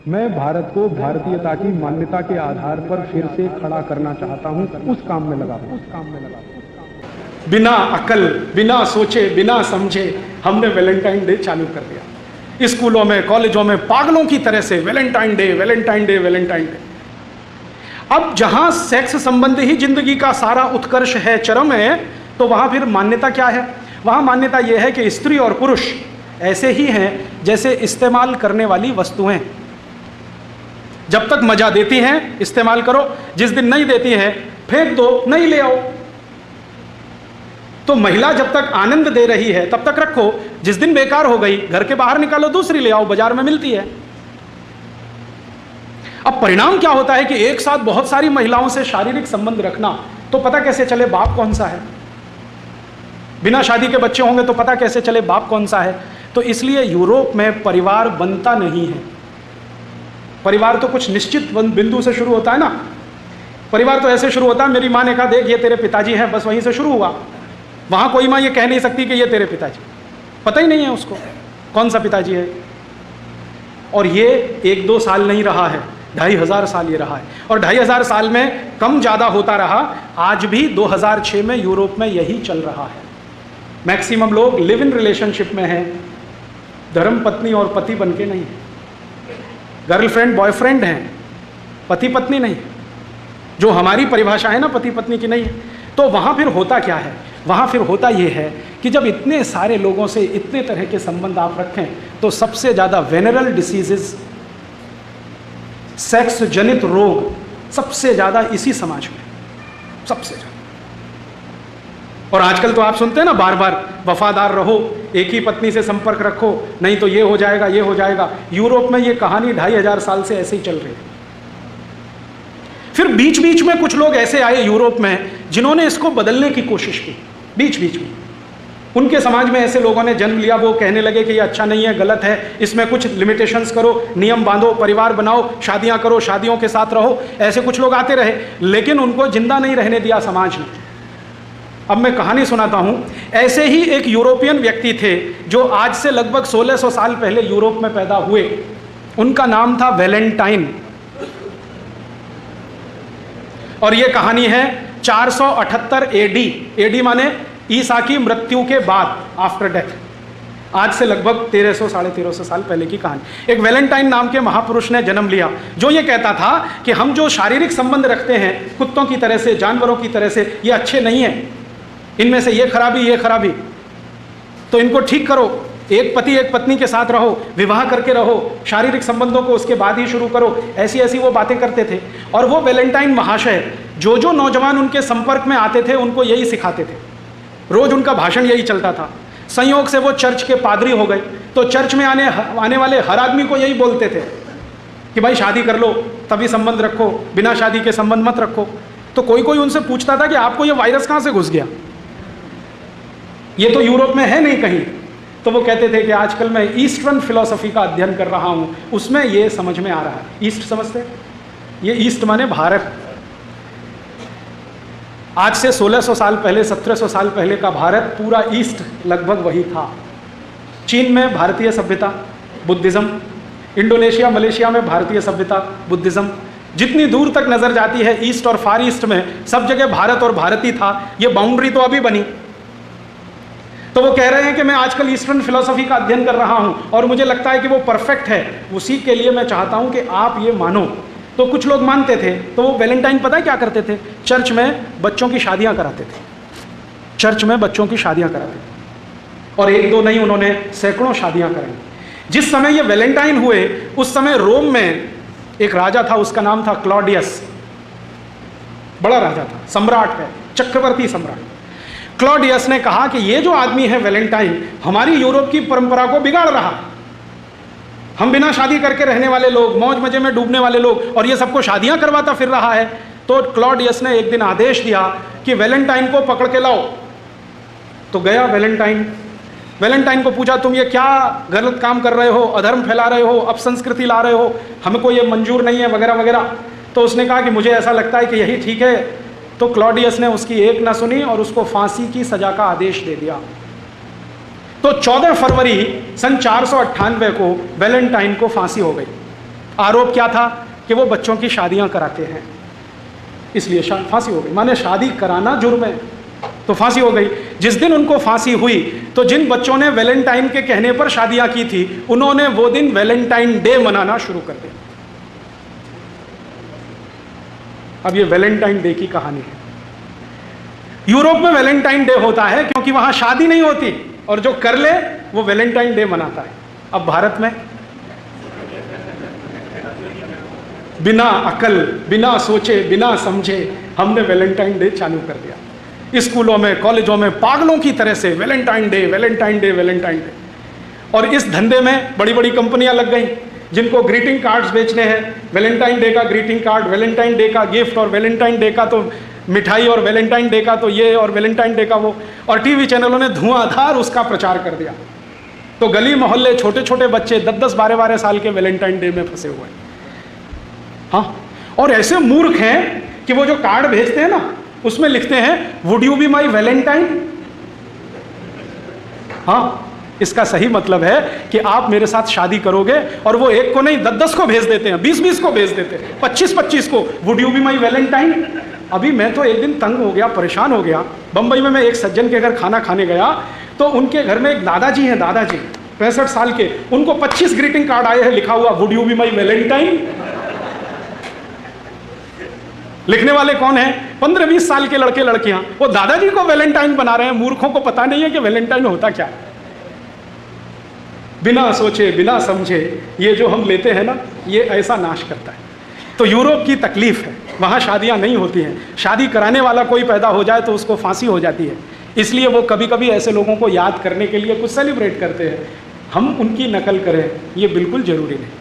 मैं भारत को भारतीयता की मान्यता के आधार पर फिर से खड़ा करना चाहता हूं, उस काम में लगा बिना अकल, बिना सोचे, बिना समझे हमने वैलेंटाइन डे चालू कर दिया। स्कूलों में, कॉलेजों में पागलों की तरह से Valentine day, Valentine day, Valentine day. अब जहां सेक्स संबंधी ही जिंदगी का सारा उत्कर्ष है, चरम है, तो वहां फिर मान्यता क्या है? वहां मान्यता यह है कि स्त्री और पुरुष ऐसे ही हैं जैसे इस्तेमाल करने वाली वस्तुएं। जब तक मजा देती हैं इस्तेमाल करो, जिस दिन नहीं देती हैं फेंक दो, नहीं ले आओ। तो महिला जब तक आनंद दे रही है तब तक रखो, जिस दिन बेकार हो गई घर के बाहर निकालो, दूसरी ले आओ, बाजार में मिलती है। अब परिणाम क्या होता है कि एक साथ बहुत सारी महिलाओं से शारीरिक संबंध रखना, तो पता कैसे चले बाप कौन सा है? बिना शादी के बच्चे होंगे तो पता कैसे चले बाप कौन सा है? तो इसलिए यूरोप में परिवार बनता नहीं है। परिवार तो कुछ निश्चित बिंदु से शुरू होता है ना। परिवार तो ऐसे शुरू होता है, मेरी माँ ने कहा देख ये तेरे पिताजी हैं, बस वहीं से शुरू हुआ। वहां कोई माँ ये कह नहीं सकती कि ये तेरे पिताजी, पता ही नहीं है उसको कौन सा पिताजी है। और ये 1-2 साल नहीं रहा है, 2500 साल ये रहा है। और 2500 साल में कम ज़्यादा होता रहा। आज भी 2006 में यूरोप में यही चल रहा है। मैक्सिमम लोग लिव इन रिलेशनशिप में हैं, धर्म पत्नी और पति बन के नहीं है। गर्लफ्रेंड बॉयफ्रेंड हैं, पति पत्नी नहीं। जो हमारी परिभाषा है ना पति पत्नी की, नहीं है। तो वहाँ फिर होता क्या है? वहाँ फिर होता ये है कि जब इतने सारे लोगों से इतने तरह के संबंध आप रखें, तो सबसे ज़्यादा वेनरल डिसीजेस, सेक्स जनित रोग सबसे ज़्यादा इसी समाज में, सबसे ज़्यादा। और आजकल तो आप सुनते हैं ना बार बार, वफादार रहो, एक ही पत्नी से संपर्क रखो, नहीं तो ये हो जाएगा, ये हो जाएगा। यूरोप में ये कहानी 2500 साल से ऐसे ही चल रही है। फिर बीच बीच में कुछ लोग ऐसे आए यूरोप में जिन्होंने इसको बदलने की कोशिश की। बीच बीच में उनके समाज में ऐसे लोगों ने जन्म लिया, वो कहने लगे कि ये अच्छा नहीं है, गलत है, इसमें कुछ लिमिटेशंस करो, नियम बांधो, परिवार बनाओ, शादियां करो, शादियों के साथ रहो। ऐसे कुछ लोग आते रहे, लेकिन उनको जिंदा नहीं रहने दिया समाज ने। अब मैं कहानी सुनाता हूं। ऐसे ही एक यूरोपियन व्यक्ति थे जो आज से लगभग 1600 साल पहले यूरोप में पैदा हुए। उनका नाम था वैलेंटाइन। और यह कहानी है 478 एडी। एडी माने ईसा की मृत्यु के बाद, आफ्टर डेथ। आज से लगभग 1300-1350 साल पहले की कहानी। एक वैलेंटाइन नाम के महापुरुष ने जन्म लिया, जो ये कहता था कि हम जो शारीरिक संबंध रखते हैं कुत्तों की तरह से, जानवरों की तरह से, ये अच्छे नहीं हैं, इनमें से ये खराबी, ये खराबी, तो इनको ठीक करो। एक पति एक पत्नी के साथ रहो, विवाह करके रहो, शारीरिक संबंधों को उसके बाद ही शुरू करो। ऐसी ऐसी वो बातें करते थे। और वो वैलेंटाइन महाशय जो जो नौजवान उनके संपर्क में आते थे उनको यही सिखाते थे। रोज उनका भाषण यही चलता था। संयोग से वो चर्च के पादरी हो गए, तो चर्च में आने वाले हर आदमी को यही बोलते थे कि भाई शादी कर लो, तभी संबंध रखो, बिना शादी के संबंध मत रखो। तो कोई कोई उनसे पूछता था कि आपको ये वायरस कहाँ से घुस गया, ये तो यूरोप में है नहीं कहीं। तो वो कहते थे कि आजकल मैं ईस्टर्न फिलॉसफी का अध्ययन कर रहा हूँ, उसमें ये समझ में आ रहा है। ईस्ट समझते? ये ईस्ट माने भारत। आज से 1600 साल पहले, 1700 साल पहले का भारत, पूरा ईस्ट लगभग वही था। चीन में भारतीय सभ्यता, बुद्धिज्म। इंडोनेशिया, मलेशिया में भारतीय सभ्यता, बुद्धिज्म। जितनी दूर तक नजर जाती है ईस्ट और फार ईस्ट में, सब जगह भारत और भारत ही था। ये बाउंड्री तो अभी बनी। तो वो कह रहे हैं कि मैं आजकल ईस्टर्न फिलॉसफी का अध्ययन कर रहा हूं और मुझे लगता है कि वो परफेक्ट है, उसी के लिए मैं चाहता हूं कि आप ये मानो। तो कुछ लोग मानते थे। तो वो वैलेंटाइन पता है क्या करते थे? चर्च में बच्चों की शादियां कराते थे। चर्च में बच्चों की शादियां कराते थे। और 1-2 नहीं, उन्होंने सैकड़ों शादियां कराई। जिस समय ये वैलेंटाइन हुए उस समय रोम में एक राजा था, उसका नाम था क्लॉडियस। बड़ा राजा था, सम्राट है, चक्रवर्ती सम्राट। क्लॉडियस ने कहा कि ये जो आदमी है वैलेंटाइन, हमारी यूरोप की परंपरा को बिगाड़ रहा है। हम बिना शादी करके रहने वाले लोग, मौज मजे में डूबने वाले लोग, और ये सबको शादियां करवाता फिर रहा है। तो क्लॉडियस ने एक दिन आदेश दिया कि वैलेंटाइन को पकड़ के लाओ। तो गया वैलेंटाइन। वैलेंटाइन को पूछा, तुम ये क्या गलत काम कर रहे हो, अधर्म फैला रहे हो, अपसंस्कृति ला रहे हो, हमको ये मंजूर नहीं है, वगैरह वगैरह। तो उसने कहा कि मुझे ऐसा लगता है कि यही ठीक है। तो क्लॉडियस ने उसकी एक न सुनी और उसको फांसी की सजा का आदेश दे दिया। तो 14 फरवरी सन 498 को वैलेंटाइन को फांसी हो गई। आरोप क्या था कि वो बच्चों की शादियां कराते हैं, इसलिए फांसी हो गई। माने शादी कराना जुर्म है तो फांसी हो गई। जिस दिन उनको फांसी हुई तो जिन बच्चों ने वैलेंटाइन के कहने पर शादियां की थी उन्होंने वो दिन वैलेंटाइन डे मनाना शुरू कर दिया। अब ये वैलेंटाइन डे की कहानी है। यूरोप में वैलेंटाइन डे होता है क्योंकि वहां शादी नहीं होती और जो कर ले वो वैलेंटाइन डे मनाता है। अब भारत में बिना अकल, बिना सोचे, बिना समझे हमने वैलेंटाइन डे चालू कर दिया। स्कूलों में, कॉलेजों में पागलों की तरह से Valentine day, Valentine day, Valentine day. और इस धंधे में बड़ी बड़ी कंपनियां लग गई जिनको ग्रीटिंग कार्ड्स बेचने हैं। वैलेंटाइन डे का ग्रीटिंग कार्ड, वैलेंटाइन डे का गिफ्ट, और वैलेंटाइन डे का तो मिठाई, और वैलेंटाइन डे का तो ये, और वैलेंटाइन डे का वो। और टीवी चैनलों ने धुआंधार उसका प्रचार कर दिया। तो गली मोहल्ले छोटे छोटे बच्चे 10-10, 12-12 साल के वैलेंटाइन डे में फंसे हुए हैं। हाँ, और ऐसे मूर्ख हैं कि वो जो कार्ड भेजते हैं ना उसमें लिखते हैं would you be my Valentine. हाँ, इसका सही मतलब है कि आप मेरे साथ शादी करोगे। और वो एक को नहीं 10-10 को भेज देते हैं, 20-20 को भेज देते हैं, 25-25 को, would you be my Valentine. अभी मैं तो एक दिन तंग हो गया, परेशान हो गया। बंबई में मैं एक सज्जन के घर खाना खाने गया तो उनके घर में एक दादाजी हैं, दादाजी 65 साल के, उनको 25 ग्रीटिंग कार्ड आए हैं, लिखा हुआ would you be my Valentine. लिखने वाले कौन हैं? 15-20 साल के लड़के लड़कियां। वो दादाजी को वैलेंटाइन बना रहे हैं। मूर्खों को पता नहीं है कि वैलेंटाइन होता क्या है। बिना सोचे, बिना समझे ये जो हम लेते हैं ना, ये ऐसा नाश करता है। तो यूरोप की तकलीफ है, वहाँ शादियाँ नहीं होती हैं। शादी कराने वाला कोई पैदा हो जाए तो उसको फांसी हो जाती है। इसलिए वो कभी कभी ऐसे लोगों को याद करने के लिए कुछ सेलिब्रेट करते हैं। हम उनकी नकल करें ये बिल्कुल ज़रूरी नहीं।